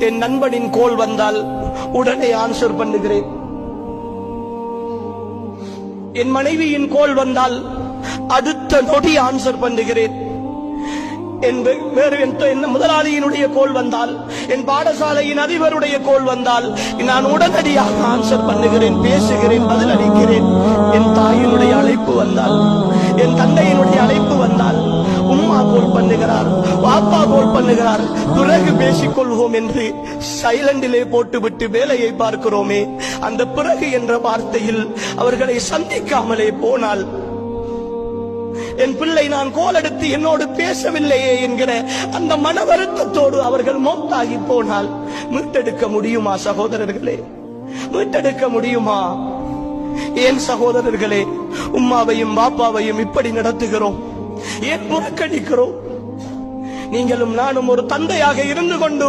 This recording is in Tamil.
என் நண்பனின் கோல் வந்தால் உடனே ஆன்சர் பண்ணுகிறேன். என் மனைவியின் கோல் வந்தால் அடுத்த நொடி ஆன்சர் பண்ணுகிறேன். என் முதலாளியினுடைய கோல் வந்தால், என் பாடசாலையின் அதிபருடைய கோல் வந்தால் நான் உடனடியாக ஆன்சர் பண்ணுகிறேன், பேசுகிறேன், பதில் அளிக்கிறேன். என் தாயினுடைய அழைப்பு வந்தால், என் தந்தையினுடைய அழைப்பு வந்தால், உம்மா கோல் பண்ணுகிறார், பாப்பா கோல் பண்ணுகிறார், பிறகு பேசிக்கொள்வோம் என்று சைலண்டிலே போட்டுவிட்டு வேலையை பார்க்கிறோமே. அந்த பிறகு என்ற வார்த்தையில் அவர்களை சந்திக்காமலே போனால், என் பிள்ளை நான் கோல் எடுத்து என்னோடு பேசவில்லையே என்கிற அந்த மன வருத்தத்தோடு அவர்கள் மௌத்தாகி போனால் மீட்டெடுக்க முடியுமா சகோதரர்களே? மீட்டெடுக்க முடியுமா? ஏன் சகோதரர்களே உம்மாவையும் பாப்பாவையும் இப்படி நடத்துகிறோம்? ஏன் புறக்கணிக்கிறோம்? நீங்களும் நானும் ஒரு தந்தையாக இருந்து கொண்டு